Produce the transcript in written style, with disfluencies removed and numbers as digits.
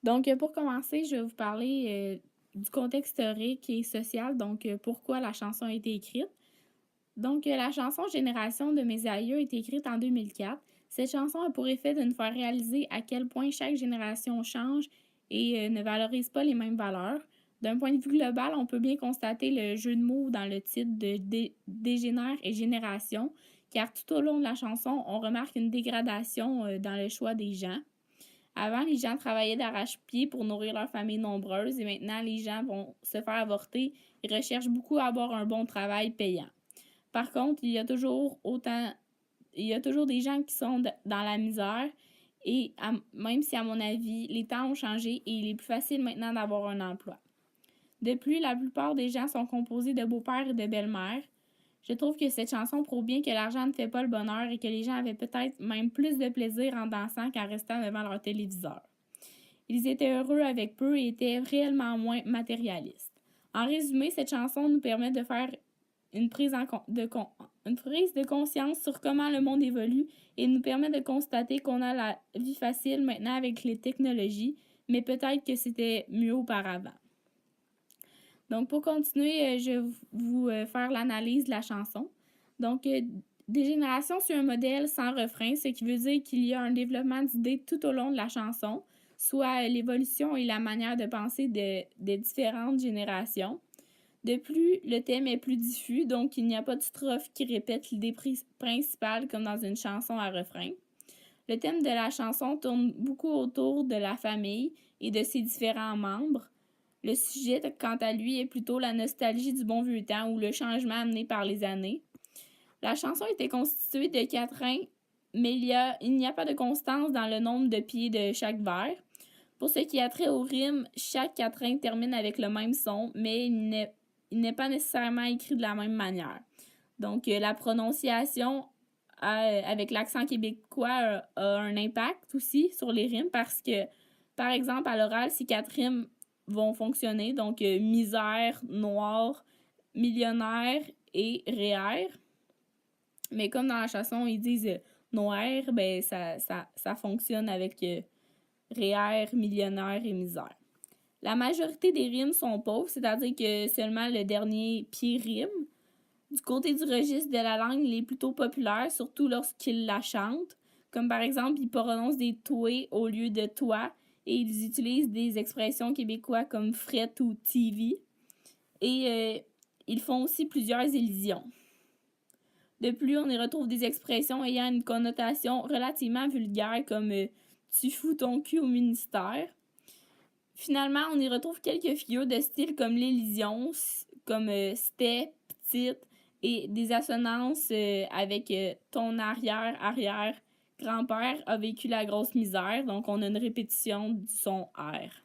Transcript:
Donc, pour commencer, je vais vous parler du contexte historique et social, donc pourquoi la chanson a été écrite. Donc, la chanson Génération de mes aïeux a été écrite en 2004. Cette chanson a pour effet de nous faire réaliser à quel point chaque génération change et ne valorise pas les mêmes valeurs. D'un point de vue global, on peut bien constater le jeu de mots dans le titre de Dégénère et Génération, car tout au long de la chanson, on remarque une dégradation dans le choix des gens. Avant, les gens travaillaient d'arrache-pied pour nourrir leur famille nombreuse et maintenant, les gens vont se faire avorter et recherchent beaucoup à avoir un bon travail payant. Par contre, il y a toujours des gens qui sont dans la misère et même si, à mon avis, les temps ont changé et il est plus facile maintenant d'avoir un emploi. De plus, la plupart des gens sont composés de beaux-pères et de belles-mères. Je trouve que cette chanson prouve bien que l'argent ne fait pas le bonheur et que les gens avaient peut-être même plus de plaisir en dansant qu'en restant devant leur téléviseur. Ils étaient heureux avec peu et étaient réellement moins matérialistes. En résumé, cette chanson nous permet de faire une prise de conscience sur comment le monde évolue et nous permet de constater qu'on a la vie facile maintenant avec les technologies, mais peut-être que c'était mieux auparavant. Donc, pour continuer, je vais vous faire l'analyse de la chanson. Donc, Dégénération sur un modèle sans refrain, ce qui veut dire qu'il y a un développement d'idées tout au long de la chanson, soit l'évolution et la manière de penser des différentes générations. De plus, le thème est plus diffus, donc il n'y a pas de strophe qui répète l'idée principale comme dans une chanson à refrain. Le thème de la chanson tourne beaucoup autour de la famille et de ses différents membres. Le sujet, quant à lui, est plutôt la nostalgie du bon vieux temps ou le changement amené par les années. La chanson était constituée de quatrains, mais il n'y a pas de constance dans le nombre de pieds de chaque vers. Pour ce qui a trait aux rimes, chaque quatrain termine avec le même son, mais il n'est pas nécessairement écrit de la même manière. Donc, la prononciation avec l'accent québécois a un impact aussi sur les rimes parce que, par exemple, à l'oral, ces 4 rimes vont fonctionner. Donc, misère, noir, millionnaire et REER. Mais comme dans la chanson, ils disent noir, ben ça fonctionne avec REER, millionnaire et misère. La majorité des rimes sont pauvres, c'est-à-dire que seulement le dernier pied rime. Du côté du registre de la langue, il est plutôt populaire, surtout lorsqu'ils la chantent. Comme par exemple, ils prononcent des toués au lieu de toi et ils utilisent des expressions québécoises comme fret ou TV. Et ils font aussi plusieurs élisions. De plus, on y retrouve des expressions ayant une connotation relativement vulgaire comme tu fous ton cul au ministère. Finalement, on y retrouve quelques figures de style comme l'élision, comme c'était, petite, et des assonances avec ton arrière-arrière-grand-père a vécu la grosse misère. Donc, on a une répétition du son R.